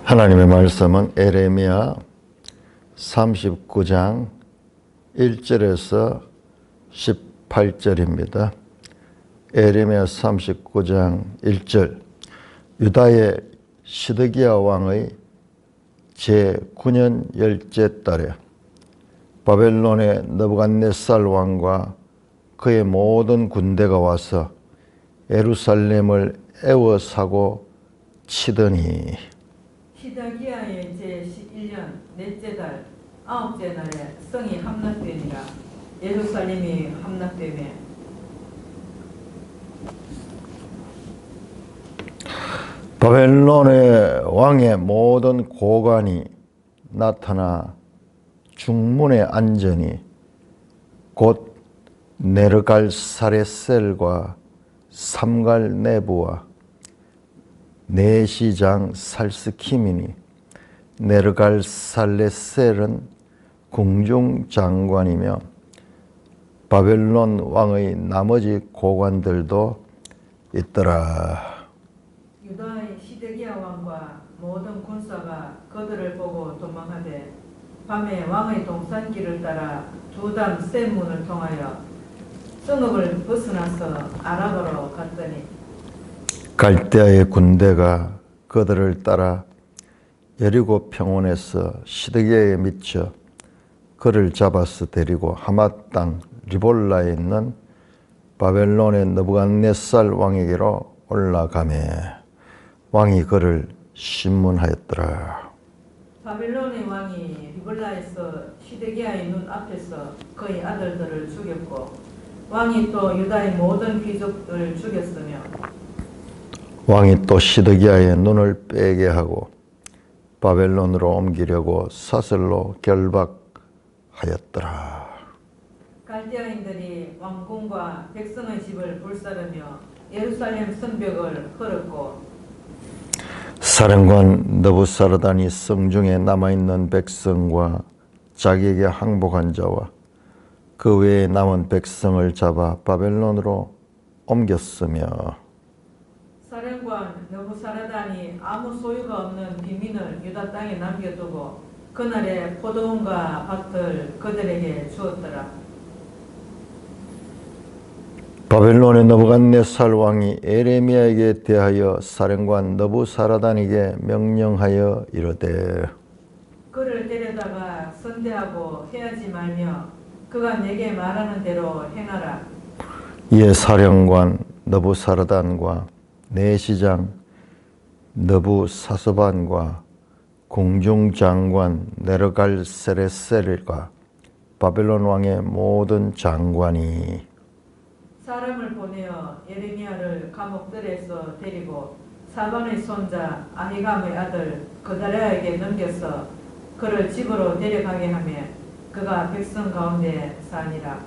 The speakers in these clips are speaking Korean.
하나님의 말씀은 에레미야 39장 1절에서 18절입니다. 에레미야 39장 1절. 유다의 시드기야 왕의 제9년 열째 달에 바벨론의 느부갓네살 왕과 그의 모든 군대가 와서 예루살렘을 에워싸고 치더니 시드기야의 제11년 넷째 달 아홉째 날에 성이 함락되니라. 예루살렘이 함락되매 바벨론의 왕의 모든 고관이 나타나 중문에 앉으니 곧 네르갈사레셀과 삼갈네부와 내시장 살스킴이니 네르갈살레셀은 궁중장관이며 바벨론 왕의 나머지 고관들도 있더라. 유다의 시드기야 왕과 모든 군사가 그들을 보고 도망하되 밤에 왕의 동산길을 따라 두담 샘문을 통하여 성읍을 벗어나서 아라바로 갔더니 갈대아의 군대가 그들을 따라 여리고 평원에서 시드기야에 미쳐 그를 잡아서 데리고 하맛 땅 리볼라에 있는 바벨론의 느부갓네살 왕에게로 올라가매 왕이 그를 심문하였더라. 바벨론의 왕이 리볼라에서 시드기야의 눈 앞에서 그의 아들들을 죽였고 왕이 또 유다의 모든 귀족을 죽였으며 왕이 또 시드기야의 눈을 빼게 하고 바벨론으로 옮기려고 사슬로 결박하였더라. 갈대아인들이 왕궁과 백성의 집을 불사르며 예루살렘 성벽을 헐었고 사령관 느부사르단이 성중에 남아있는 백성과 자기에게 항복한 자와 그 외에 남은 백성을 잡아 바벨론으로 옮겼으며 사령관 느부사르단이 아무 소유가 없는 빈민을 유다 땅에 남겨두고 그날에 포도원과 밭을 그들에게 주었더라. 바벨론의 느부갓네살 왕이 에레미야에게 대하여 사령관 느부사르단에게 명령하여 이르되 그를 데려다가 선대하고 해하지 말며 그가 내게 말하는 대로 행하라. 이에 사령관 느부사르단과 내시장 느부사스반과 궁중장관 네르갈세레셀과 바벨론 왕의 모든 장관이 사람을 보내어 예레미야를 감옥들에서 데리고 사반의 손자 아히감의 아들 그다랴에게 넘겨서 그를 집으로 데려가게 하며 그가 백성 가운데 사니라.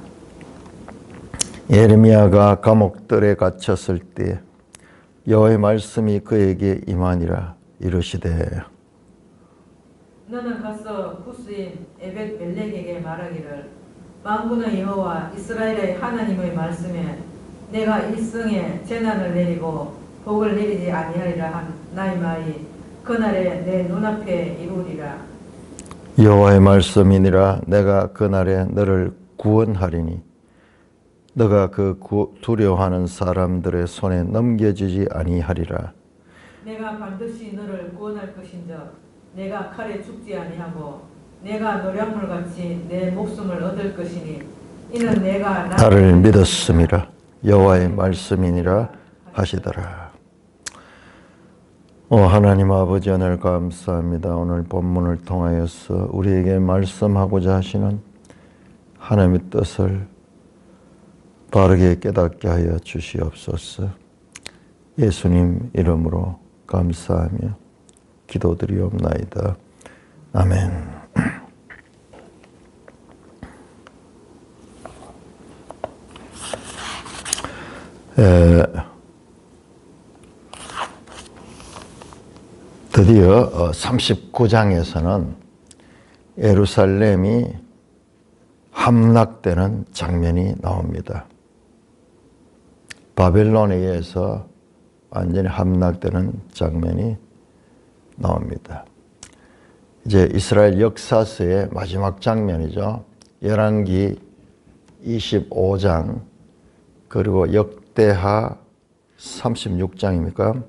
예레미야가 감옥들에 갇혔을 때 여호와의 말씀이 그에게 임하니라. 이르시되 너는 가서 구스인 에벳멜렉에게 말하기를 만군의 여호와 이스라엘의 하나님의 말씀에 내가 일성에 재난을 내리고 복을 내리지 아니하리라 한 나의 말이 그날에 내 눈앞에 이루리라. 여호와의 말씀이니라. 내가 그날에 너를 구원하리니 너가 그 두려워하는 사람들의 손에 넘겨지지 아니하리라. 내가 반드시 너를 구원할 것인즉 내가 칼에 죽지 아니하고 내가 노량물같이 내 목숨을 얻을 것이니 이는 내가 나를 믿었음이라. 여호와의 말씀이니라 하시더라. 하나님 아버지 오늘 감사합니다. 오늘 본문을 통하여서 우리에게 말씀하고자 하시는 하나님의 뜻을 바르게 깨닫게 하여 주시옵소서. 예수님 이름으로 감사하며 기도드리옵나이다. 아멘. 드디어 39장에서는 예루살렘이 함락되는 장면이 나옵니다. 바벨론에 의해서 완전히 함락되는 장면이 나옵니다. 이제 이스라엘 역사서의 마지막 장면이죠. 열왕기 25장 그리고 역대하 36장입니까?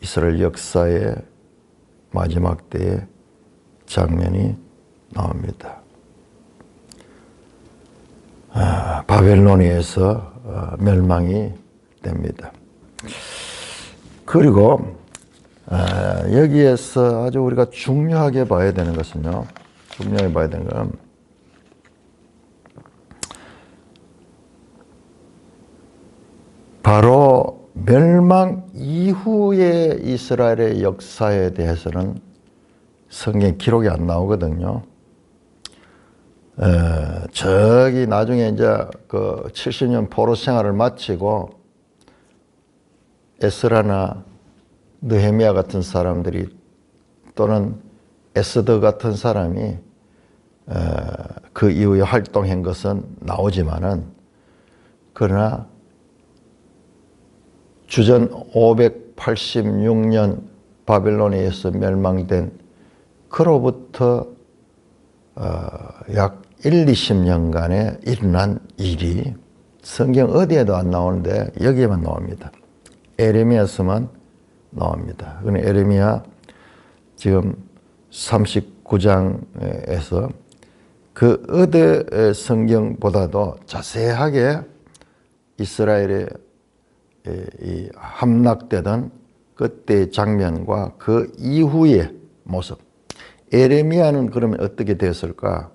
이스라엘 역사의 마지막 때의 장면이 나옵니다. 바벨로니에서 멸망이 됩니다. 그리고 여기에서 아주 우리가 중요하게 봐야 되는 것은요. 중요하게 봐야 되는 건 바로 멸망 이후의 이스라엘의 역사에 대해서는 성경 기록이 안 나오거든요. 저기 나중에 이제 그 70년 포로 생활을 마치고 에스라나 느헤미야 같은 사람들이 또는 에스더 같은 사람이 그 이후에 활동한 것은 나오지만은 그러나 주전 586년 바벨로니아에서 멸망된 그로부터 약 20년간에 일어난 일이 성경 어디에도 안 나오는데 여기에만 나옵니다. 에레미야서만 나옵니다. 그런데 에레미야 지금 39장에서 그 어디 성경보다도 자세하게 이스라엘의 이 함락되던 그때의 장면과 그 이후의 모습. 에레미야는 그러면 어떻게 되었을까?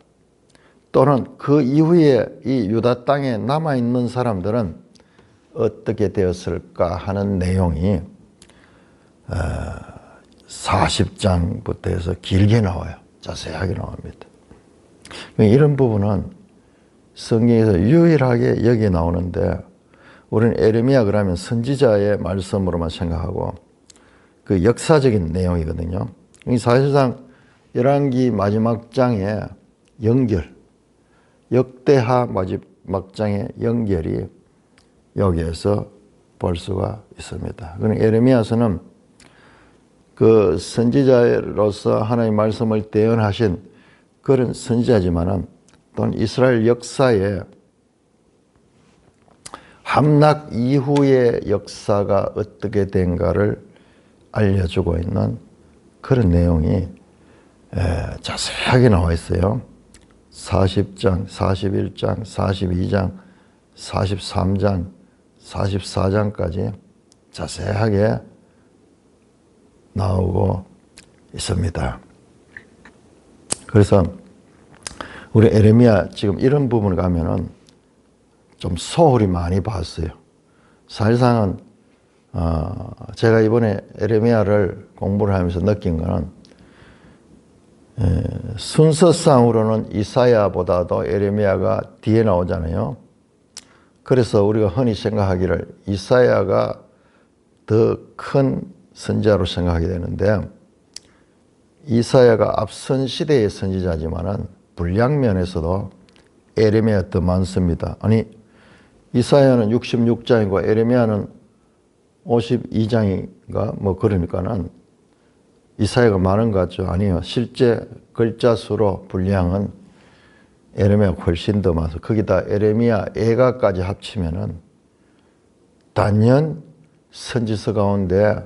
또는 그 이후에 이 유다 땅에 남아있는 사람들은 어떻게 되었을까 하는 내용이 40장부터 해서 길게 나와요. 자세하게 나옵니다. 이런 부분은 성경에서 유일하게 여기 나오는데 우리는 에레미야 그러면 선지자의 말씀으로만 생각하고 그 역사적인 내용이거든요. 사실상 열왕기 마지막 장의 연결, 역대하 마지막 장의 연결이 여기에서 볼 수가 있습니다. 그럼 에레미야서는 그 선지자로서 하나님의 말씀을 대언하신 그런 선지자지만은 또는 이스라엘 역사에 함락 이후의 역사가 어떻게 된가를 알려주고 있는 그런 내용이 자세하게 나와 있어요. 40장, 41장, 42장, 43장, 44장까지 자세하게 나오고 있습니다. 그래서 우리 에레미야 지금 이런 부분을 가면은 좀 소홀히 많이 봤어요. 사실상은 제가 이번에 에레미야를 공부를 하면서 느낀 거는 순서상으로는 이사야보다도 에레미야가 뒤에 나오잖아요. 그래서 우리가 흔히 생각하기를 이사야가 더 큰 선지자로 생각하게 되는데 이사야가 앞선 시대의 선지자지만은 분량면에서도 에레미야가 더 많습니다. 아니 이사야는 66장이고 에레미야는 52장인가 뭐 그러니까는 이사야가 많은 것 같죠? 아니요. 실제 글자 수로 분량은 에레미야가 훨씬 더 많아서 거기다 에레미야 애가까지 합치면은 단연 선지서 가운데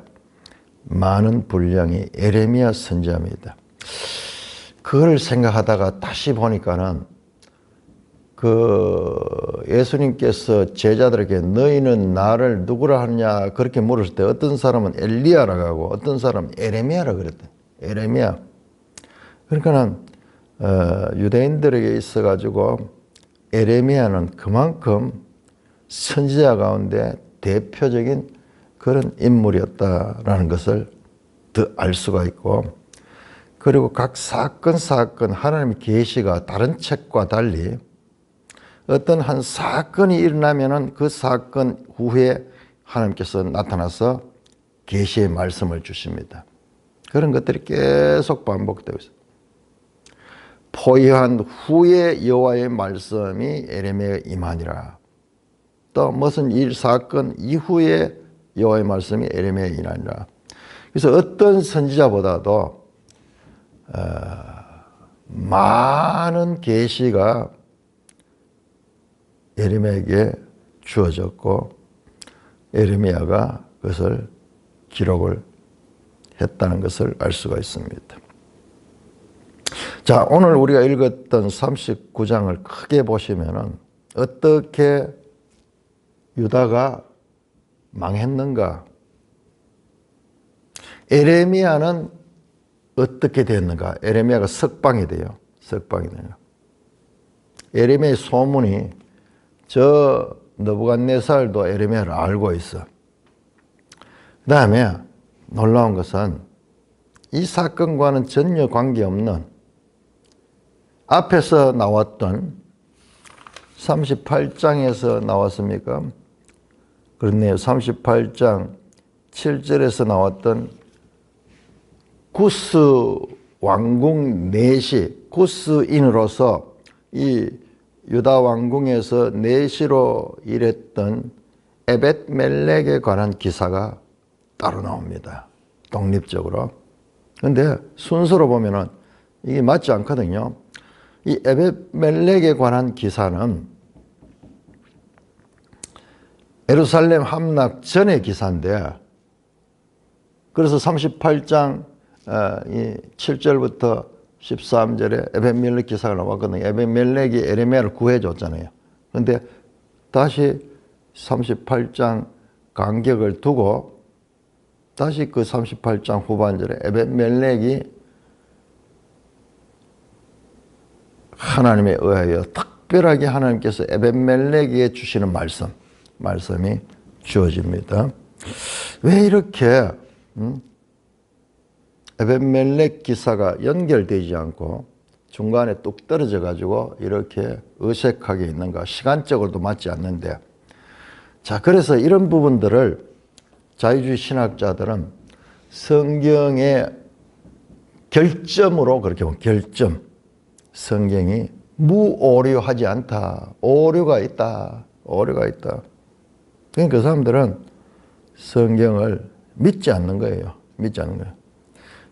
많은 분량이 에레미야 선지자입니다. 그걸 생각하다가 다시 보니까는 그 예수님께서 제자들에게 너희는 나를 누구라 하느냐 그렇게 물었을 때 어떤 사람은 엘리야라고 하고 어떤 사람은 에레미야라고 그랬대. 에레미야. 그러니까는 유대인들에게 있어가지고 에레미야는 그만큼 선지자 가운데 대표적인 그런 인물이었다라는 것을 더 알 수가 있고 그리고 각 사건 하나님의 계시가 다른 책과 달리 어떤 한 사건이 일어나면은 그 사건 후에 하나님께서 나타나서 계시의 말씀을 주십니다. 그런 것들이 계속 반복되고 있어요. 포효한 후에 여호와의 말씀이 에레미야에 임하니라. 또 무슨 일 사건 이후에 여호와의 말씀이 에레미야에 임하니라. 그래서 어떤 선지자보다도 많은 계시가 예레미야에게 주어졌고 예레미야가 그것을 기록을 했다는 것을 알 수가 있습니다. 자, 오늘 우리가 읽었던 39장을 크게 보시면은 어떻게 유다가 망했는가? 에레미야는 어떻게 됐는가? 에레미야가 석방이 돼요. 석방이 돼요. 에레미야의 소문이 저 느부갓네살도 에레미야를 알고 있어. 그 다음에 놀라운 것은 이 사건과는 전혀 관계없는 앞에서 나왔던 38장에서 나왔습니까? 그렇네요. 38장 7절에서 나왔던 구스 왕궁 내시, 구스인으로서 이 유다 왕궁에서 내시로 일했던 에벳멜렉에 관한 기사가 따로 나옵니다. 독립적으로. 그런데 순서로 보면은 이게 맞지 않거든요. 이 에벳멜렉에 관한 기사는 예루살렘 함락 전의 기사인데, 그래서 38장 7절부터 13절에 에벳멜렉 기사가 나왔거든요. 에벳멜렉이 에레미야를 구해줬잖아요. 그런데 다시 38장 간격을 두고 다시 그 38장 후반절에 에벳멜렉이 하나님에 의하여 특별하게 하나님께서 에벳멜렉에게 주시는 말씀이 주어집니다. 왜 이렇게 에벳멜렉 기사가 연결되지 않고 중간에 뚝 떨어져 가지고 이렇게 어색하게 있는가? 시간적으로도 맞지 않는데, 자, 그래서 이런 부분들을 자유주의 신학자들은 성경의 결점으로 그렇게 보면 결점, 성경이 무오류하지 않다, 오류가 있다. 그러니까 그 사람들은 성경을 믿지 않는 거예요.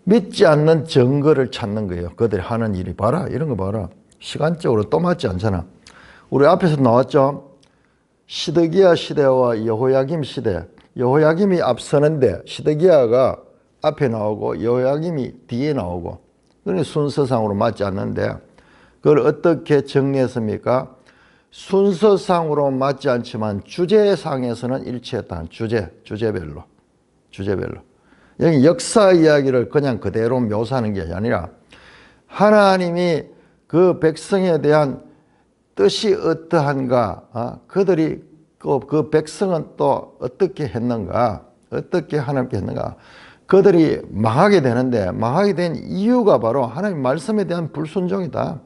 믿지 않는 증거를 찾는 거예요. 그들이 하는 일이 봐라, 이런 거 봐라. 시간적으로 또 맞지 않잖아. 우리 앞에서 나왔죠. 시드기야 시대와 여호야김 시대. 여호야김이 앞서는데 시드기야가 앞에 나오고 여호야김이 뒤에 나오고, 그러니 순서상으로 맞지 않는데 그걸 어떻게 정리했습니까? 순서상으로 맞지 않지만 주제상에서는 일치했다. 주제별로. 여기 역사 이야기를 그냥 그대로 묘사하는 게 아니라 하나님이 그 백성에 대한 뜻이 어떠한가, 그들이 그 백성은 또 어떻게 했는가, 어떻게 하나님께 했는가, 그들이 망하게 되는데 망하게 된 이유가 바로 하나님 말씀에 대한 불순종이다.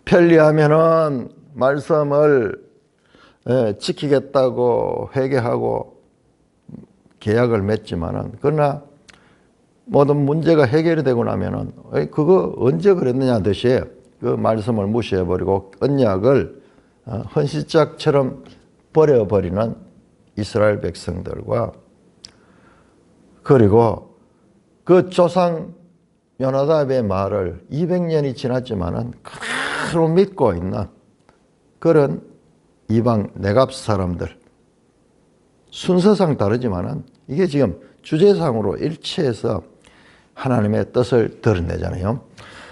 편리하면은 말씀을 지키겠다고 회개하고 계약을 맺지만은, 그러나 모든 문제가 해결이 되고 나면은 그거 언제 그랬느냐 하듯이 그 말씀을 무시해버리고 언약을 헌시짝처럼 버려버리는 이스라엘 백성들과, 그리고 그 조상 요나답의 말을 200년이 지났지만은 그대로 믿고 있는 그런 이방 내갑 사람들, 순서상 다르지만은 이게 지금 주제상으로 일치해서 하나님의 뜻을 드러내잖아요.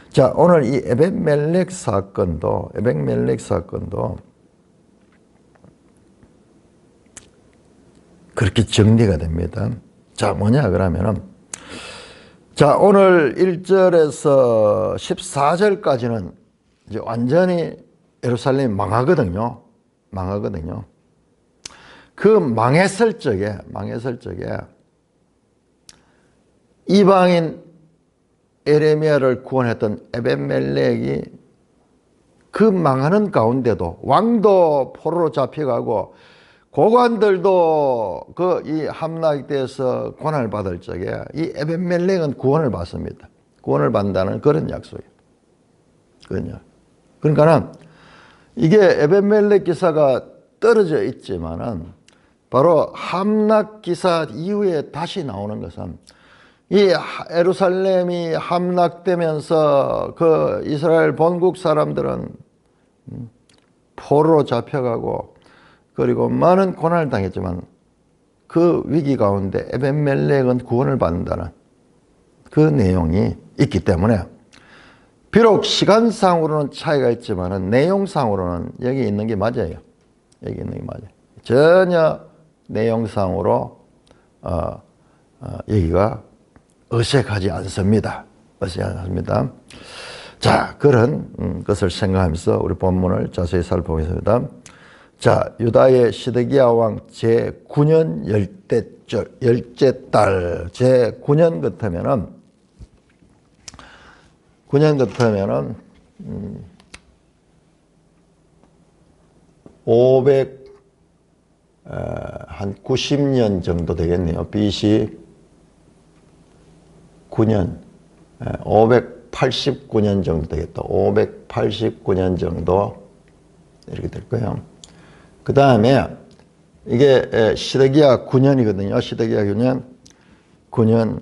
자, 오늘 이 에벳멜렉 사건도 그렇게 정리가 됩니다. 자, 뭐냐 그러면은, 자, 오늘 1절에서 14절까지는 이제 완전히 예루살렘이 망하거든요. 그 망했을 적에 이방인 에레미야를 구원했던 에벳멜렉이 그 망하는 가운데도 왕도 포로로 잡혀가고 고관들도 그 이 함락에 대해서 고난을 받을 적에 이 에벳멜렉은 구원을 받습니다. 구원을 받는다는 그런 약속이에요. 그러니까는 이게 에벳멜렉 기사가 떨어져 있지만은 바로 함락 기사 이후에 다시 나오는 것은 이 예루살렘이 함락되면서 그 이스라엘 본국 사람들은 포로로 잡혀가고 그리고 많은 고난을 당했지만 그 위기 가운데 에벤멜렉은 구원을 받는다는 그 내용이 있기 때문에 비록 시간상으로는 차이가 있지만 내용상으로는 여기 있는 게 맞아요. 여기 있는 게 맞아요. 전혀 내용상으로 여기가 어색하지 않습니다. 어색하지 않습니다. 자, 그런 것을 생각하면서 우리 본문을 자세히 살펴보겠습니다. 자, 유다의 시드기야 왕 제9년 열째 달 제9년 같으면은 9년 같으면은 한 90년 정도 되겠네요. BC 9년 589년 정도 되겠다. 589년 정도 이렇게 될 거예요. 그 다음에 이게 시드기야 9년이거든요. 시드기야 9년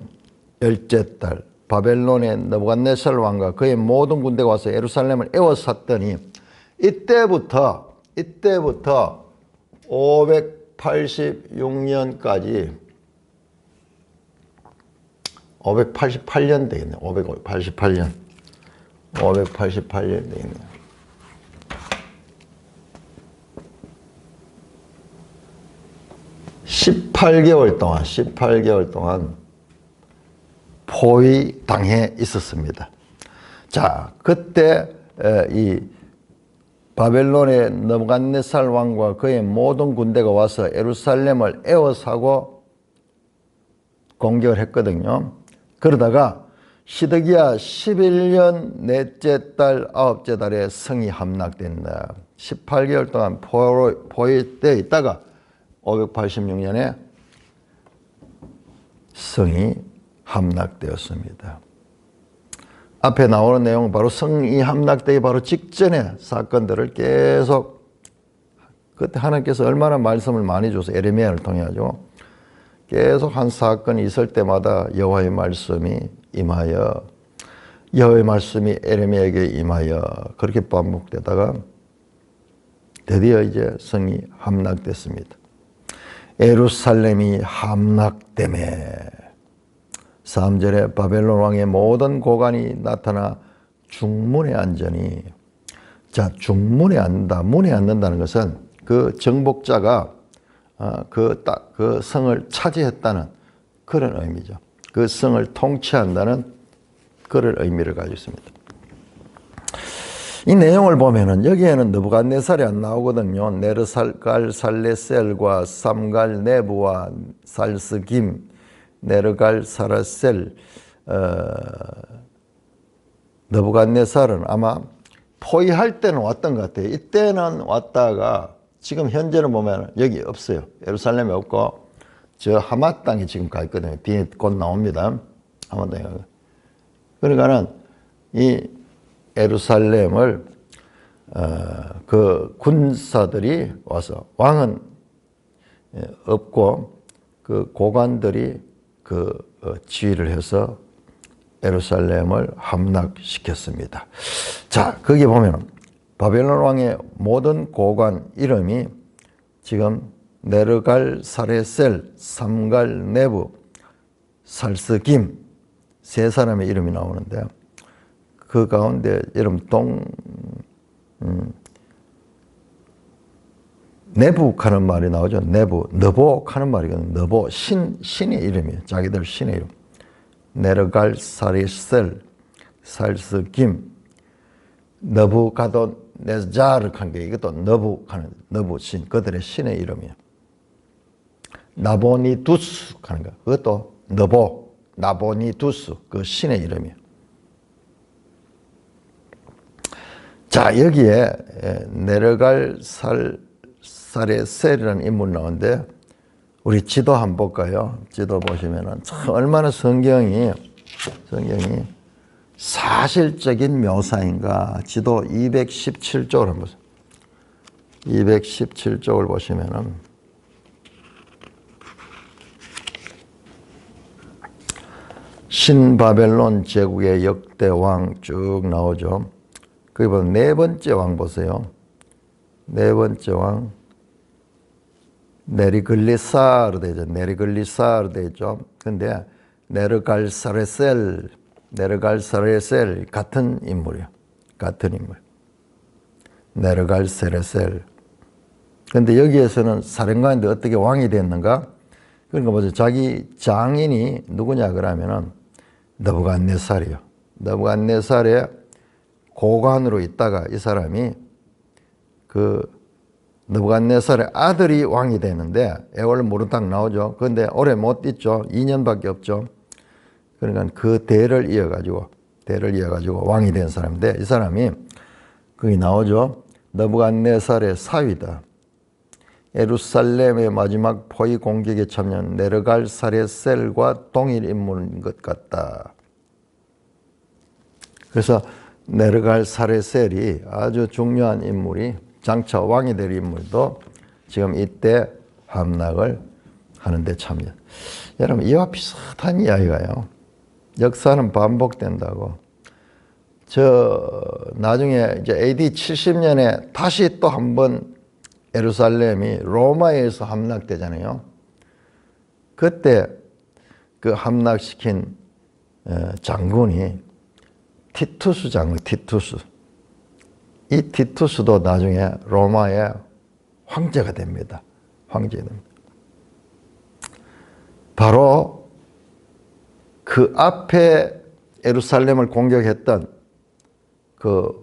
열째 달 바벨론의 느부갓네살 왕과 그의 모든 군대가 와서 예루살렘을 에워쌌더니 이때부터 586년까지 588년 되겠네요. 588년 되겠네요. 18개월 동안 포위당해 있었습니다. 자, 그때 이 바벨론의 느부갓네살 왕과 그의 모든 군대가 와서 예루살렘을 에워싸고 공격을 했거든요. 그러다가 시드기야 11년 넷째 달 아홉째 달에 성이 함락된다. 18개월 동안 포위되어 있다가 586년에 성이 함락되었습니다. 앞에 나오는 내용은 바로 성이 함락되기 바로 직전의 사건들을 계속 그때 하나님께서 얼마나 말씀을 많이 줘서 에레미야를 통해 가지고 계속 한 사건이 있을 때마다 여호와의 말씀이 임하여 여호와의 말씀이 에레미야에게 임하여 그렇게 반복되다가 드디어 이제 성이 함락됐습니다. 예루살렘이 함락되매 3절에 바벨론 왕의 모든 고관이 나타나 중문에 앉으니, 자, 중문에 앉는다. 문에 앉는다는 것은 그 정복자가 그 성을 차지했다는 그런 의미죠. 그 성을 통치한다는 그런 의미를 가지고 있습니다. 이 내용을 보면은 여기에는 느부갓네살이 안 나오거든요. 네르갈 살레셀과 삼갈 네부와 살스김, 네르갈 사라셀, 느부갓네살은 아마 포위할 때는 왔던 것 같아요. 이때는 왔다가 지금 현재는 보면 여기 없어요. 예루살렘에 없고 저 하맛 땅에 지금 가 있거든요. 뒤에 곧 나옵니다. 하맛 땅에. 그러니까는 이 예루살렘을 그 군사들이 와서 왕은 없고 그 고관들이 그 지휘를 해서 예루살렘을 함락시켰습니다. 자, 거기 보면 바벨론 왕의 모든 고관 이름이 지금 네르갈 사레셀, 삼갈 네부, 살스김 세 사람의 이름이 나오는데 그 가운데 이름 네북 하는 말이 나오죠. 네부, 너복 하는 말이거든요. 너복, 신의 이름이에요. 자기들 신의 이름. 네르갈 사레셀, 살스김, 느부갓네살 하는 게 이것도 너부 신, 그들의 신의 이름이에요. 나보니두스 하는 거, 그것도 나보니두스, 그 신의 이름이에요. 자, 여기에 네르갈 사레셀이라는 인물이 나오는데 우리 지도 한번 볼까요? 지도 보시면은 참 얼마나 성경이 사실적인 묘사인가. 지도 217쪽을 한번 보세요. 217쪽을 보시면은 신바벨론 제국의 역대 왕 쭉 나오죠. 거기 보면 네 번째 왕 보세요. 네 번째 왕 네리글리사르 되죠. 네리글리사르 되죠. 근데 네르갈사레셀 같은 인물이요. 같은 인물. 네르갈사레셀. 근데 여기에서는 사령관인데 어떻게 왕이 됐는가? 그러니까 보세요. 자기 장인이 누구냐 그러면은 느부갓네살이요. 느부갓네살의 고관으로 있다가 이 사람이 그 느부갓네살의 아들이 왕이 되는데 애월 모르딱 나오죠. 그런데 오래 못 있죠. 2년밖에 없죠. 그러니까 그 대를 이어가지고 왕이 된 사람인데 이 사람이 거기 나오죠. 느부갓네살의 사위다. 예루살렘의 마지막 포위 공격에 참여한 네르갈사레셀과 동일 인물인 것 같다. 그래서 네르갈사레셀이 아주 중요한 인물이 장차 왕이 될 인물도 지금 이때 함락을 하는데 참여. 여러분 이와 비슷한 이야기가요. 역사는 반복된다고. 나중에 이제 AD 70년에 다시 또 한 번 예루살렘이 로마에 의해서 함락되잖아요. 그때 그 함락시킨 장군이 티투스 장군, 티투스. 이 티투스도 나중에 로마의 황제가 됩니다. 황제가 됩니다. 바로 그 앞에 예루살렘을 공격했던 그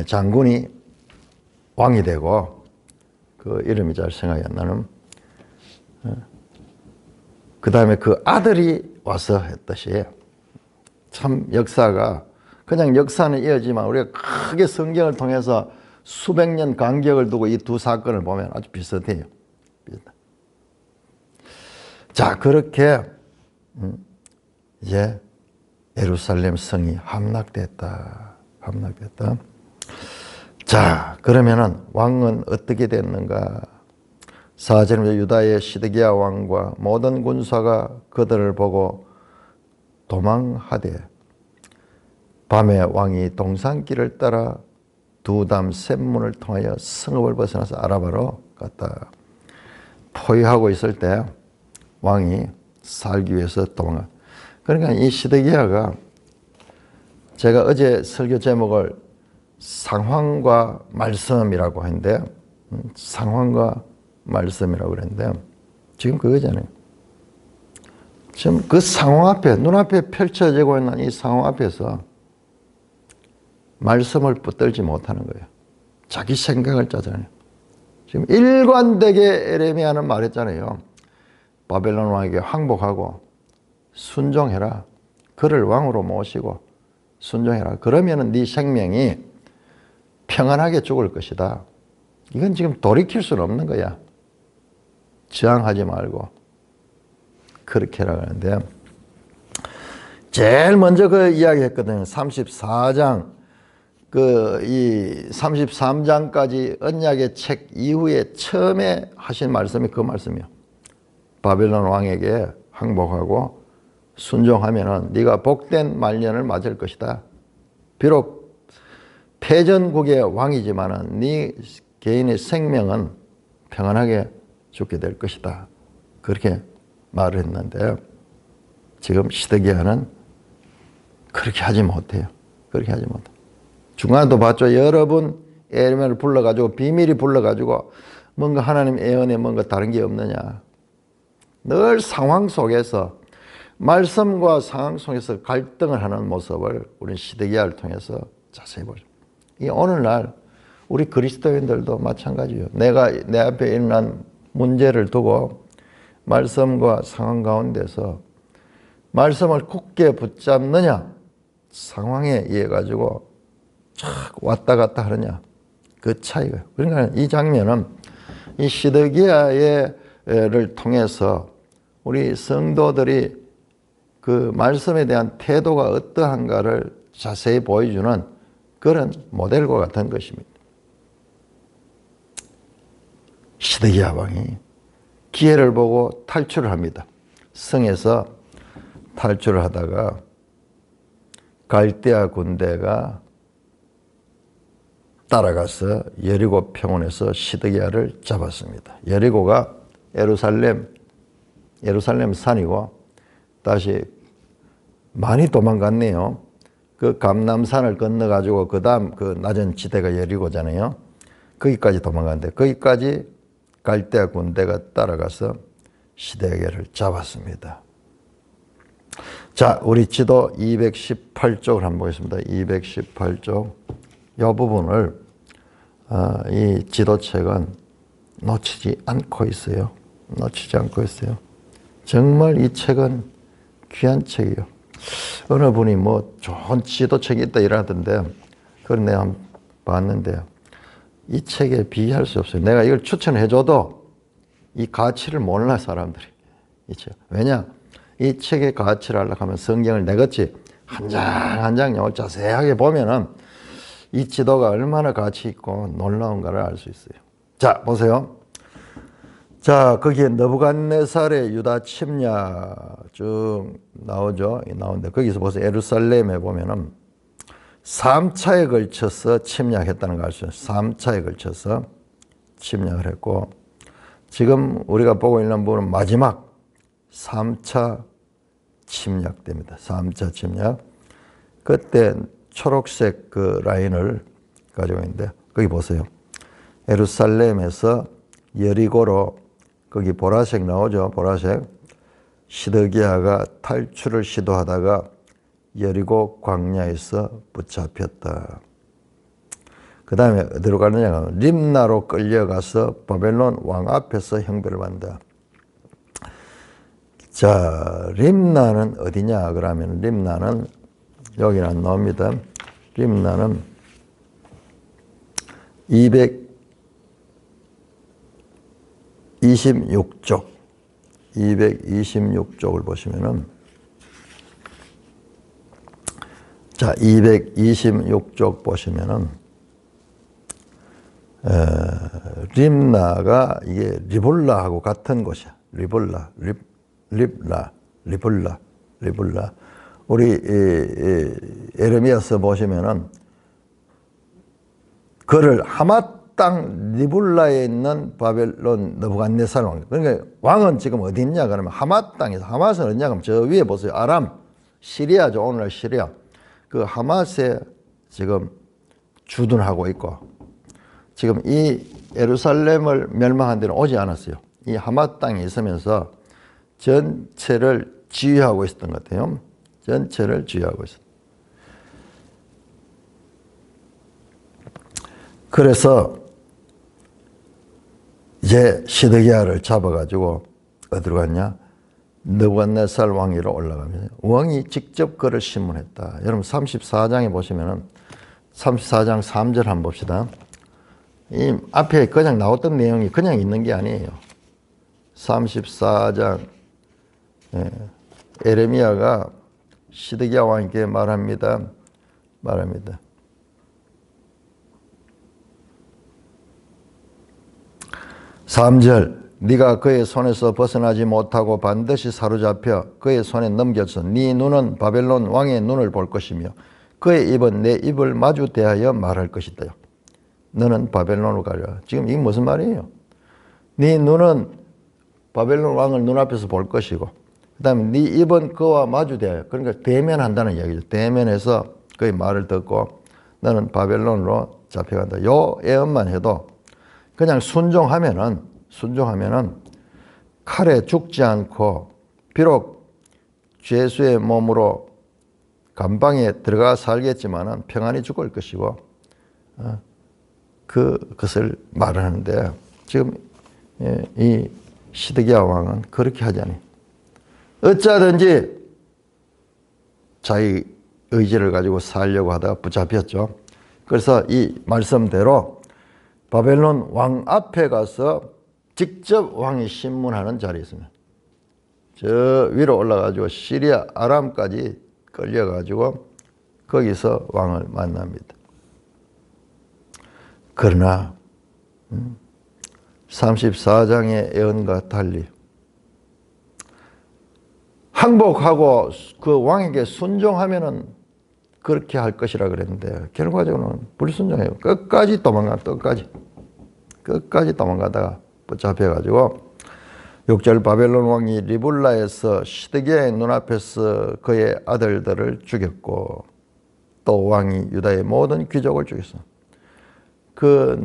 장군이 왕이 되고 그 이름이 잘 생각이 안 나는 그 다음에 그 아들이 와서 했듯이 참 역사가 그냥 역사는 이어지만 우리가 크게 성경을 통해서 수백 년 간격을 두고 이 두 사건을 보면 아주 비슷해요. 자, 그렇게 이제 예루살렘 성이 함락됐다. 자, 그러면은 왕은 어떻게 됐는가? 4절에 유다의 시드기야 왕과 모든 군사가 그들을 보고 도망하되 밤에 왕이 동산길을 따라 두담 샘문을 통하여 성읍을 벗어나서 아라바로 갔다. 포위하고 있을 때 왕이 살기 위해서 도망가. 그러니까 이 시드기야가 제가 어제 설교 제목을 상황과 말씀이라고 했는데 상황과 말씀이라고 그랬는데 지금 그거잖아요. 지금 그 상황 앞에 눈앞에 펼쳐지고 있는 이 상황 앞에서 말씀을 붙들지 못하는 거예요. 자기 생각을 짜잖아요. 지금 일관되게 에레미야는 말했잖아요. 바벨론 왕에게 항복하고 순종해라. 그를 왕으로 모시고 순종해라. 그러면은 네 생명이 평안하게 죽을 것이다. 이건 지금 돌이킬 수는 없는 거야. 저항하지 말고 그렇게 하라고 하는데 제일 먼저 그 이야기 했거든요. 34장 이 33장까지 언약의 책 이후에 처음에 하신 말씀이 그 말씀이에요. 바벨론 왕에게 항복하고 순종하면은 네가 복된 말년을 맞을 것이다. 비록 패전국의 왕이지만은 네 개인의 생명은 평안하게 죽게 될 것이다. 그렇게 말을 했는데 지금 시드기야는 그렇게 하지 못해요. 그렇게 하지 못해. 중간에도 봤죠. 여러분 에르미야를 불러가지고 비밀이 불러가지고 뭔가 하나님 예언에 뭔가 다른 게 없느냐. 늘 상황 속에서 말씀과 상황 속에서 갈등을 하는 모습을 우리 시드기야를 통해서 자세히 보죠. 이 오늘날 우리 그리스도인들도 마찬가지예요. 내가 내 앞에 일어난 문제를 두고 말씀과 상황 가운데서 말씀을 굳게 붙잡느냐, 상황에 의해 가지고 착 왔다 갔다 하느냐, 그 차이가. 그러니까 이 장면은 이 시드기야를 통해서 우리 성도들이 그 말씀에 대한 태도가 어떠한가를 자세히 보여주는 그런 모델과 같은 것입니다. 시드기야 왕이 기회를 보고 탈출을 합니다. 성에서 탈출을 하다가 갈대아 군대가 따라가서 여리고 평원에서 시드기야를 잡았습니다. 여리고가 예루살렘 산이고 다시 많이 도망갔네요. 그 감남산을 건너가지고 그 다음 그 낮은 지대가 여리고잖아요. 거기까지 도망갔는데 거기까지 갈대아 군대가 따라가서 시드기야를 잡았습니다. 자, 우리 지도 218쪽을 한번 보겠습니다. 218쪽. 이 부분을 이 지도책은 놓치지 않고 있어요. 놓치지 않고 있어요. 정말 이 책은 귀한 책이에요. 어느 분이 뭐 좋은 지도책이 있다 이러던데 그걸 내가 한번 봤는데 이 책에 비할 수 없어요. 내가 이걸 추천해줘도 이 가치를 몰라 사람들이. 이 책. 왜냐? 이 책의 가치를 하려고 하면 성경을 내겠지 한 장 한 장 자세하게 보면은 이 지도가 얼마나 가치 있고 놀라운가를 알 수 있어요. 자, 보세요. 자, 거기에 느부갓네살의 유다 침략 쭉 나오죠. 나오는데 거기서 보세요. 예루살렘에 보면은 3차에 걸쳐서 침략했다는 걸 알 수 있어요. 3차에 걸쳐서 침략을 했고 지금 우리가 보고 있는 부분은 마지막 3차 침략됩니다. 3차 침략. 그때 초록색 그 라인을 가지고 있는데 거기 보세요. 예루살렘에서 여리고로 거기 보라색 나오죠. 보라색. 시드기야가 탈출을 시도하다가 여리고 광야에서 붙잡혔다. 그 다음에 어디로 가느냐? 림나로 끌려가서 바벨론 왕 앞에서 형벌을 받는다. 자, 림나는 어디냐? 그러면 림나는 여기는 안 나옵니다. 림나는 226쪽 226쪽을 보시면은 자, 226쪽 보시면은 림나가 이게 리볼라하고 같은 곳이야. 리볼라. 우리 에레미야서 보시면은 그를 하맛 땅 리블라에 있는 바벨론 느부갓네살 왕. 그러니까 왕은 지금 어디 있냐 그러면 하맛 땅에서. 하맛은 어디냐 그러면 저 위에 보세요. 아람 시리아죠. 오늘날 시리아. 그 하맛에 지금 주둔하고 있고 지금 이 예루살렘을 멸망한 데는 오지 않았어요. 이 하맛 땅에 있으면서 전체를 지휘하고 있었던 것 같아요. 전체를 지휘하고 있었다. 그래서 이제 시드기야를 잡아가지고 어디로 갔냐? 느부갓네살 왕위로 올라가면서 왕이 직접 그를 심문했다. 여러분 34장에 보시면은 34장 3절 한번 봅시다. 이 앞에 그냥 나왔던 내용이 그냥 있는 게 아니에요. 34장 에레미야가 시드기야 왕에게 말합니다. 3절 네가 그의 손에서 벗어나지 못하고 반드시 사로잡혀 그의 손에 넘겨서 네 눈은 바벨론 왕의 눈을 볼 것이며 그의 입은 내 입을 마주 대하여 말할 것이다. 너는 바벨론으로 가려. 지금 이게 무슨 말이에요? 네 눈은 바벨론 왕을 눈앞에서 볼 것이고 그 다음에 네 입은 그와 마주 대하여 그러니까 대면한다는 이야기죠. 대면해서 그의 말을 듣고 너는 바벨론으로 잡혀간다. 요 예언만 해도 그냥 순종하면은 칼에 죽지 않고 비록 죄수의 몸으로 감방에 들어가 살겠지만은 평안히 죽을 것이고 그것을 말하는데 지금 이 시드기야 왕은 그렇게 하지 않아요. 어쩌든지 자기 의지를 가지고 살려고 하다가 붙잡혔죠. 그래서 이 말씀대로 바벨론 왕 앞에 가서 직접 왕이 신문하는 자리에 있습니다. 저 위로 올라가지고 시리아 아람까지 끌려가지고 거기서 왕을 만납니다. 그러나 34장의 예언과 달리 항복하고 그 왕에게 순종하면은 그렇게 할 것이라 그랬는데 결과적으로는 불순종해요. 끝까지 도망가, 끝까지 도망가다가 붙잡혀가지고 6절 바벨론 왕이 리블라에서 시드기야의 눈앞에서 그의 아들들을 죽였고 또 왕이 유다의 모든 귀족을 죽였어. 그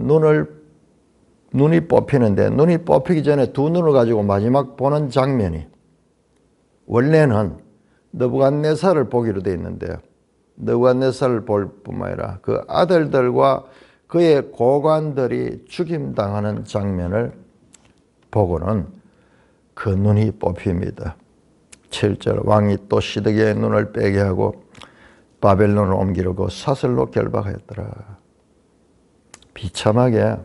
눈이 뽑히는데 눈이 뽑히기 전에 두 눈을 가지고 마지막 보는 장면이 원래는 느부갓네살을 보기로 돼 있는데 느부갓네살을 볼 뿐만 아니라 그 아들들과 그의 고관들이 죽임당하는 장면을 보고는 그 눈이 뽑힙니다. 7절 왕이 또 시드기야의 눈을 빼게 하고 바벨론을 옮기려고 사슬로 결박하였더라. 비참하게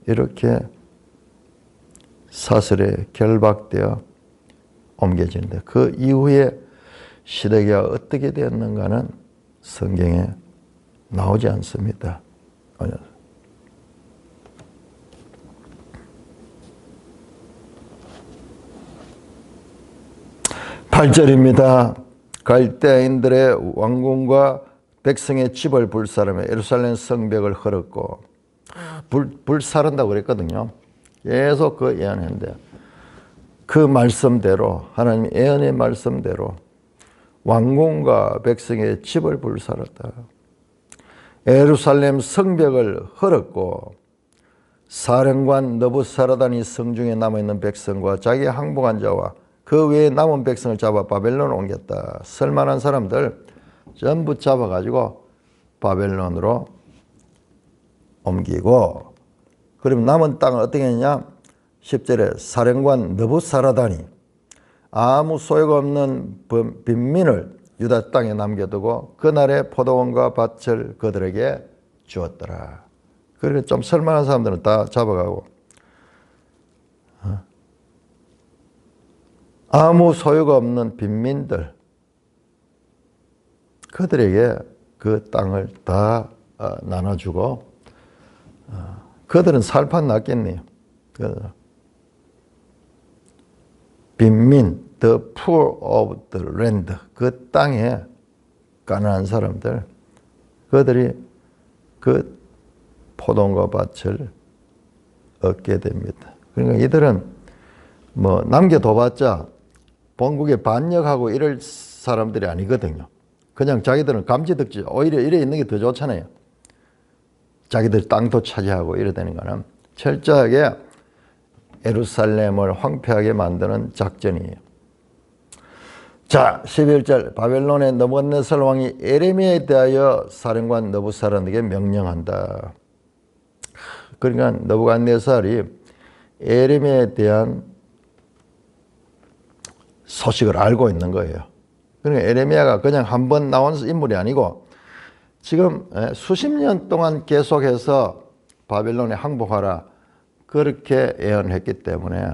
이렇게 사슬에 결박되어 옮겨지는데 그 이후에 시드기야가 어떻게 되었는가는 성경에 나오지 않습니다. 8절입니다. 갈대아인들의 왕궁과 백성의 집을 불사르며 예루살렘 성벽을 헐었고 불사른다고 그랬거든요. 계속 그 예언했는데 그 말씀대로 하나님의 예언의 말씀대로 왕궁과 백성의 집을 불사렀다. 예루살렘 성벽을 헐었고 사령관 느부사라단이 성중에 남아있는 백성과 자기 항복한 자와 그 외에 남은 백성을 잡아 바벨론으로 옮겼다. 쓸만한 사람들 전부 잡아가지고 바벨론으로 옮기고 그러면 남은 땅을 어떻게 했냐? 10절에 사령관 느부사라단이 아무 소용 없는 빈민을 유다 땅에 남겨두고 그날의 포도원과 밭을 그들에게 주었더라. 그러니까 좀 쓸만한 사람들은 다 잡아가고 아무 소유가 없는 빈민들 그들에게 그 땅을 다 나눠주고 그들은 살판 났겠네요. 빈민, the poor of the land, 그 땅에 가난한 사람들 그들이 그 포도원과 밭을 얻게 됩니다. 그러니까 이들은 뭐 남겨둬봤자 본국에 반역하고 이럴 사람들이 아니거든요. 그냥 자기들은 감지덕지 오히려 이래 있는 게 더 좋잖아요. 자기들 땅도 차지하고 이래 되는 거는 철저하게 예루살렘을 황폐하게 만드는 작전이에요. 자, 11절 바벨론의 느부갓네살 왕이 예레미야에 대하여 사령관 느부사라단에게 명령한다. 그러니까 느부갓네살이 예레미야에 대한 소식을 알고 있는 거예요. 그러니까 예레미야가 그냥 한 번 나온 인물이 아니고 지금 수십 년 동안 계속해서 바벨론에 항복하라 그렇게 예언했기 때문에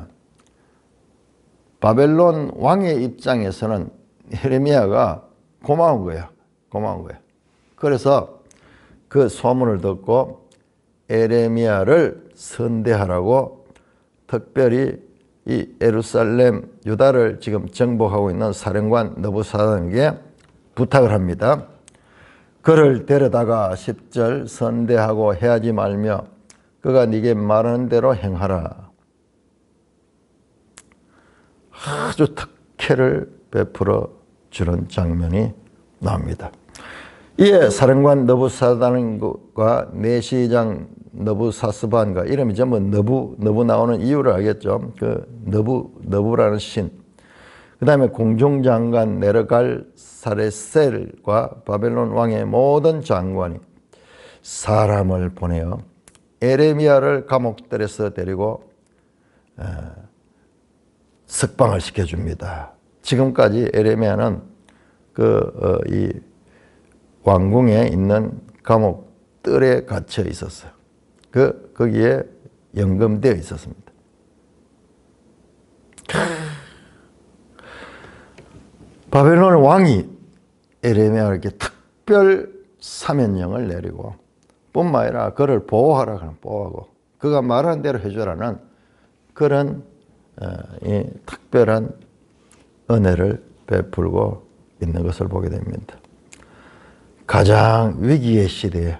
바벨론 왕의 입장에서는 예레미야가 고마운 거야. 그래서 그 소문을 듣고 예레미야를 선대하라고 특별히 이 예루살렘 유다를 지금 정복하고 있는 사령관 느부사라단에게 부탁을 합니다. 그를 데려다가 10절 선대하고 해하지 말며 그가 네게 말하는 대로 행하라. 아주 특혜를 베풀어 주는 장면이 나옵니다. 이에 사령관 느부사라단과 내시장 느부사스반과 이름이 전부 너부 나오는 이유를 알겠죠. 그 너부라는 신. 그 다음에 공중장관 네르갈 사레셀과 바벨론 왕의 모든 장관이 사람을 보내어 예레미야를 감옥들에서 데리고 석방을 시켜줍니다. 지금까지 예레미야는 이 왕궁에 있는 감옥들에 갇혀 있었어요. 거기에 연금되어 있었습니다. 바벨론 왕이 예레미야에게 특별 사면령을 내리고 뿐만 아니라 그를 보호하라 그러면 보호하고 그가 말하는 대로 해주라는 그런 이 특별한 은혜를 베풀고 있는 것을 보게 됩니다. 가장 위기의 시대에,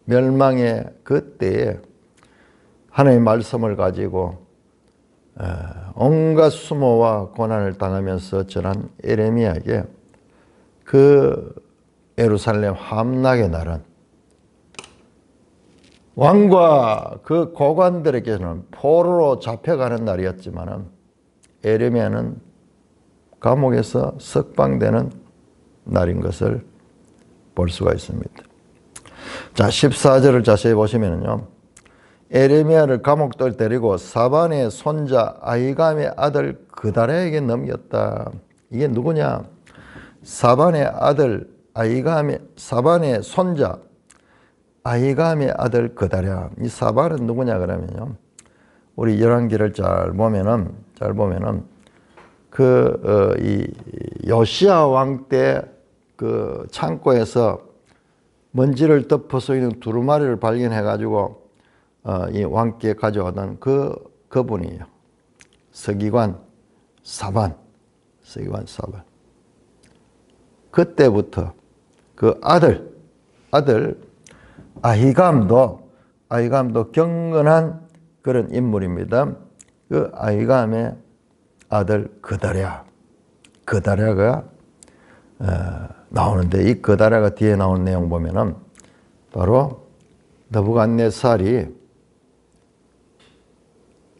멸망의 그때에 하나님의 말씀을 가지고 온갖 수모와 고난을 당하면서 전한 예레미야에게 그 예루살렘 함락의 날은 왕과 그 고관들에게는 포로로 잡혀가는 날이었지만 예레미야는 감옥에서 석방되는 날인 것을 볼 수가 있습니다. 자, 14절을 자세히 보시면요. 예레미야를 감옥들 데리고 사반의 손자 아히감의 아들 그다랴에게 넘겼다. 이게 누구냐? 사반의 아들 사반의 손자 아히감의 아들 그다랴. 이 사반은 누구냐 그러면요. 우리 열왕기를 잘 보면은 이 요시야 왕 때 그 창고에서 먼지를 덮어서 있는 두루마리를 발견해 가지고 이 왕께 가져오던 그분이에요. 서기관 사반. 그때부터 그 아들 아히감도 경건한 그런 인물입니다. 그 아히감의 아들 그다랴가 나오는데, 이 그다랴가 뒤에 나오는 내용 보면은 바로 느부갓네살이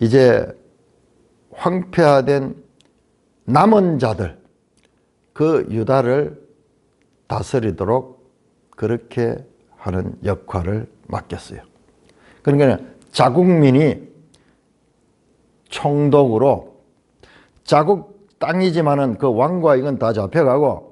이제 황폐화된 남은 자들, 그 유다를 다스리도록 그렇게 하는 역할을 맡겼어요. 그러니까 자국민이 총독으로, 자국 땅이지만은 그 왕과 이건 다 잡혀가고,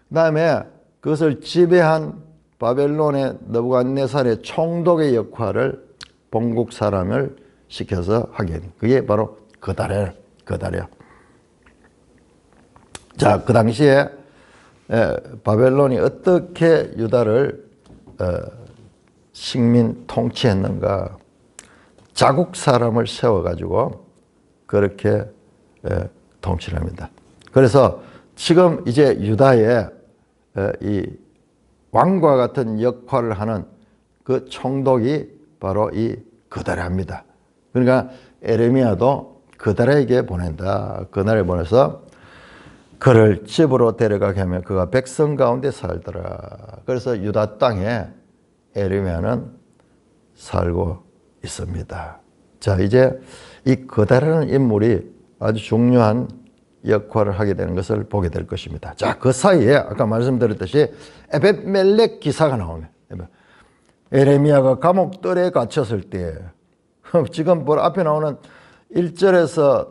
그 다음에 그것을 지배한 바벨론의 느부갓네살의 총독의 역할을 본국 사람을 시켜서 하게 된, 그게 바로 그다랴. 자, 그 당시에 바벨론이 어떻게 유다를 식민 통치했는가? 자국 사람을 세워가지고 그렇게 통치를 합니다. 그래서 지금 이제 유다에 이 왕과 같은 역할을 하는 그 총독이 바로 이 그다랴입니다. 그러니까 예레미야도 그다랴에게 보낸다. 그날에 보내서 그를 집으로 데려가게 하면 그가 백성 가운데 살더라. 그래서 유다 땅에 예레미야는 살고 있습니다. 자, 이제 이 그다랴라는 인물이 아주 중요한 역할을 하게 되는 것을 보게 될 것입니다. 자, 그 사이에 아까 말씀드렸듯이 에벳멜렉 기사가 나오네. 예레미야가 감옥들에 갇혔을 때, 지금 앞에 나오는 1절에서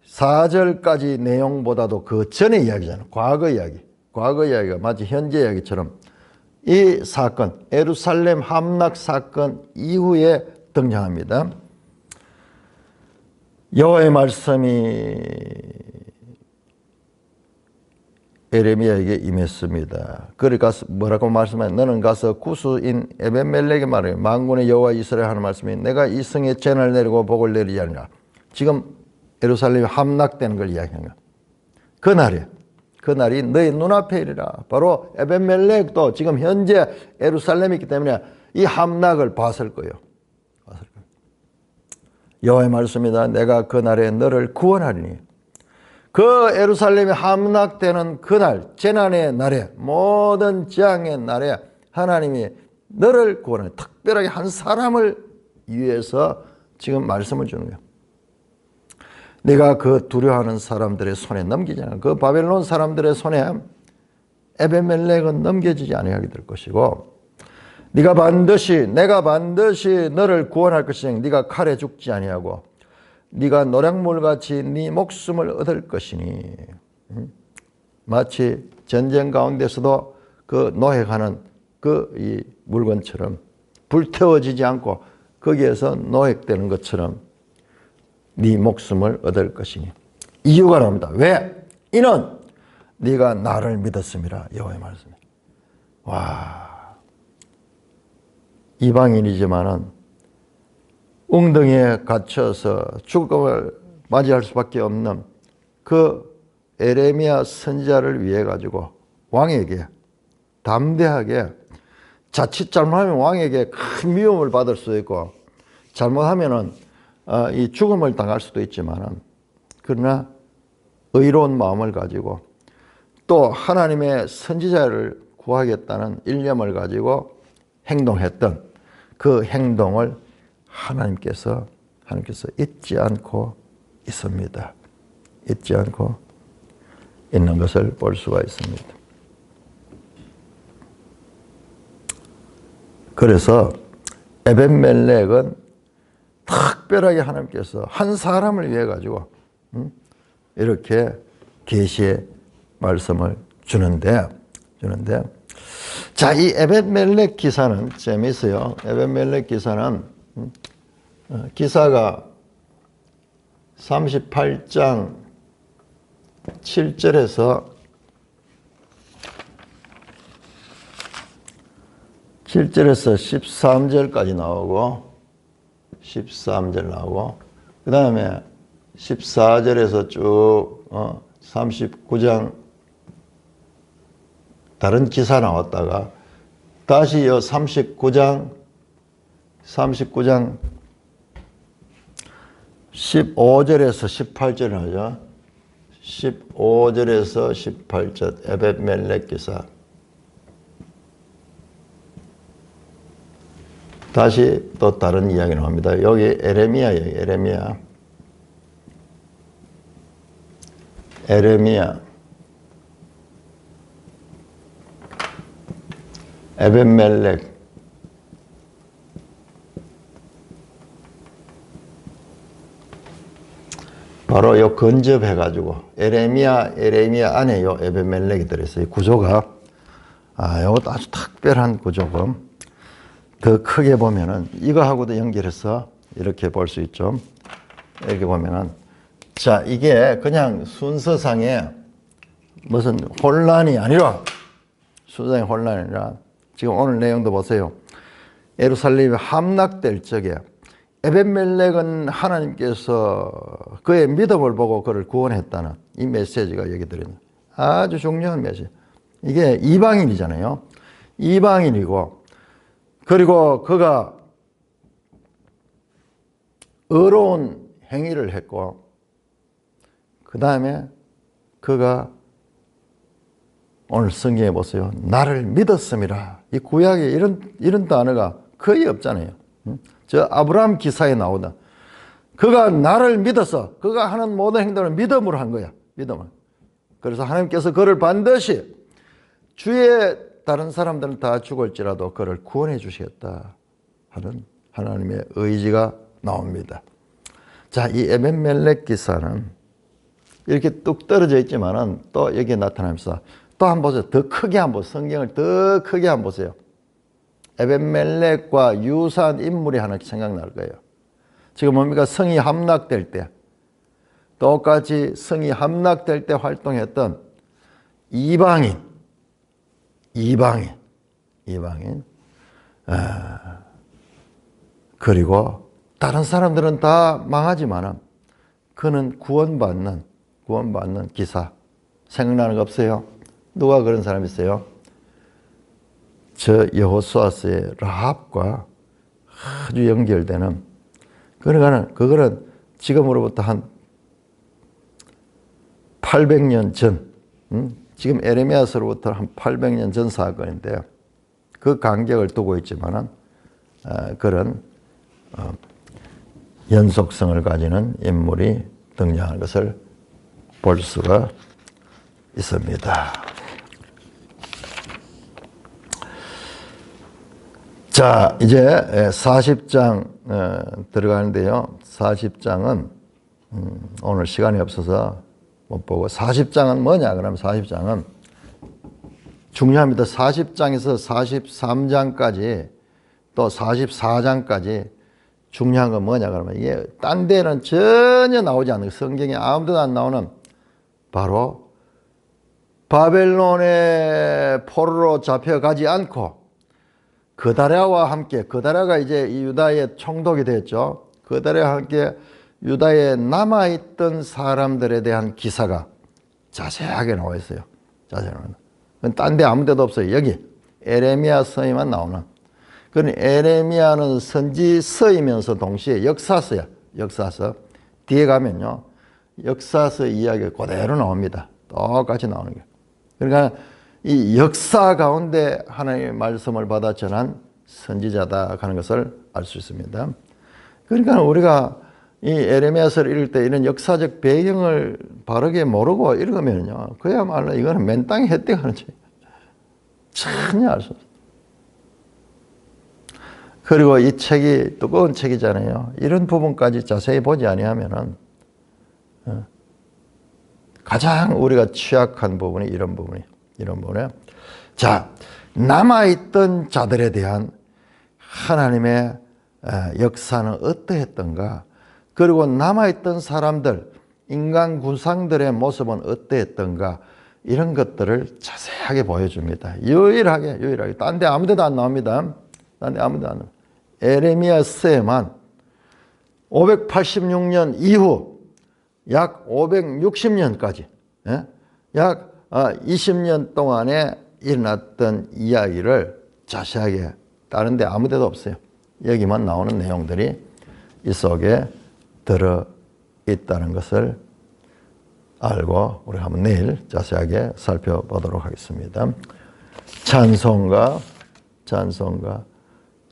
14절까지 내용보다도 그 전의 이야기잖아. 과거 이야기가 마치 현재 이야기처럼 이 사건, 예루살렘 함락 사건 이후에 등장합니다. 여호와의 말씀이 예레미야에게 임했습니다. 그러니까 뭐라고 말씀하냐? 너는 가서 구수인 에벳멜렉의 말을, 만군의 여호와 이스라엘 하는 말씀이 내가 이 성에 재난을 내리고 복을 내리지 않으라. 지금 예루살렘이 함락되는 걸 이야기하는 거야. 그날이 너의 눈앞에 이르라. 바로 에벳멜렉도 지금 현재 예루살렘에 있기 때문에 이 함락을 봤을 거예요. 여호와의 말씀이다. 내가 그날에 너를 구원하리니. 그 예루살렘이 함락되는 그날, 재난의 날에, 모든 재앙의 날에 하나님이 너를 구원하니, 특별하게 한 사람을 위해서 지금 말씀을 주는 거예요. 네가 그 두려워하는 사람들의 손에 넘기잖아. 그 바벨론 사람들의 손에 에벳멜렉은 넘겨지지 아니하게 될 것이고, 내가 반드시 너를 구원할 것이니 네가 칼에 죽지 아니하고 네가 노략물같이 네 목숨을 얻을 것이니. 마치 전쟁 가운데서도 그 노획하는 그 이 물건처럼 불태워지지 않고 거기에서 노획되는 것처럼 네 목숨을 얻을 것이니. 이유가 나옵니다. 왜? 이는 네가 나를 믿었음이라. 여호와의 말씀. 와, 이방인이지만은 웅덩이에 갇혀서 죽음을 맞이할 수밖에 없는 그 에레미야 선지자를 위해 가지고 왕에게 담대하게, 자칫 잘못하면 왕에게 큰 미움을 받을 수도 있고 잘못하면은 이 죽음을 당할 수도 있지만은, 그러나 의로운 마음을 가지고 또 하나님의 선지자를 구하겠다는 일념을 가지고 행동했던 그 행동을 하나님께서 잊지 않고 있습니다. 잊지 않고 있는 것을 볼 수가 있습니다. 그래서 에벤멜렉은 특별하게 하나님께서 한 사람을 위해 가지고 이렇게 계시의 말씀을 주는데, 자, 이 에벤멜렉 기사는 재미있어요. 에벤멜렉 기사는 기사가 38장 7절에서 13절까지 나오고 13절 나오고, 그 다음에 14절에서 쭉 39장 다른 기사 나왔다가 다시 39장 15절에서 18절 나오죠. 15절에서 18절 에벳멜렉 기사. 다시 또 다른 이야기 나옵니다. 여기 에레미야예요. 에레미야. 에벳멜렉. 바로 요 근접해가지고 에레미야 안에 요 에벳멜렉이 들어있어요. 구조가 요것도 아주 특별한 구조고, 더 크게 보면은 이거하고도 연결해서 이렇게 볼 수 있죠. 이렇게 보면은, 자, 이게 그냥 순서상에 무슨 혼란이 아니라, 지금 오늘 내용도 보세요. 예루살렘이 함락될 적에 에벳멜렉은 하나님께서 그의 믿음을 보고 그를 구원했다는 이 메시지가 여기 들어있는 아주 중요한 메시지. 이게 이방인이잖아요. 이방인이고, 그리고 그가 의로운 행위를 했고, 그 다음에 그가 오늘 성경에 보세요. 나를 믿었음이라. 이 구약에 이런 단어가 거의 없잖아요. 저 아브라함 기사에 나오다. 그가 나를 믿어서 그가 하는 모든 행동을 믿음으로 한 거야. 믿음을. 그래서 하나님께서 그를 반드시 주위에 다른 사람들은 다 죽을지라도 그를 구원해 주시겠다 하는 하나님의 의지가 나옵니다. 자, 이 에벳멜렉 기사는 이렇게 뚝 떨어져 있지만은 또 여기에 나타나면서 또 한번 보세요. 더 크게 한번, 성경을 더 크게 한번 보세요. 에벳멜렉과 유사한 인물이 하나 생각날 거예요. 지금 뭡니까? 성이 함락될 때, 똑같이 성이 함락될 때 활동했던 이방인. 그리고 다른 사람들은 다 망하지만은 그는 구원받는 기사. 생각나는 거 없어요? 누가 그런 사람 있어요? 저 여호수아서의 라합과 아주 연결되는, 그거는 지금으로부터 한 800년 전, 지금 에레미야서로부터 한 800년 전 사건인데요. 그 간격을 두고 있지만은 그런 연속성을 가지는 인물이 등장하는 것을 볼 수가 있습니다. 자, 이제 40장 들어가는데요. 40장은 오늘 시간이 없어서 못 보고, 40장은 뭐냐? 그러면 40장은 중요합니다. 40장에서 43장까지 또 44장까지 중요한 건 뭐냐? 그러면 이게 딴 데는 전혀 나오지 않는, 성경에 아무데도 안 나오는 바로 바벨론의 포로로 잡혀가지 않고 그다랴와 함께, 그다랴가 이제 이 유다의 총독이 됐죠. 그다랴와 함께 유다에 남아있던 사람들에 대한 기사가 자세하게 나와 있어요. 자세하게 나와. 그건 딴 데 아무 데도 없어요. 여기 에레미야서에만 나오는. 그건 에레미야는 선지서이면서 동시에 역사서야. 역사서. 뒤에 가면요. 역사서 이야기가 그대로 나옵니다. 똑같이 나오는 거예요. 그러니까 이 역사 가운데 하나님의 말씀을 받아 전한 선지자다 하는 것을 알 수 있습니다. 그러니까 우리가 이 에레미야서를 읽을 때 이런 역사적 배경을 바르게 모르고 읽으면요. 그야말로 이거는 맨땅에 혜택하는 죄. 전혀 알 수 없어요. 그리고 이 책이 두꺼운 책이잖아요. 이런 부분까지 자세히 보지 아니하면은 가장 우리가 취약한 부분이 이런 부분이에요. 자, 남아있던 자들에 대한 하나님의 역사는 어떠했던가? 그리고 남아있던 사람들, 인간 구상들의 모습은 어떠했던가? 이런 것들을 자세하게 보여줍니다. 유일하게. 딴 데 아무 데도 안 나옵니다. 딴 데 아무 데도 안 나옵니다. 에레미야서에만 586년 이후 약 560년까지, 약 20년 동안에 일어났던 이야기를 자세하게 다른 데 아무 데도 없어요. 여기만 나오는 내용들이 이 속에 들어있다는 것을 알고 우리 한번 내일 자세하게 살펴보도록 하겠습니다. 찬송가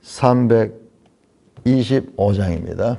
325장입니다.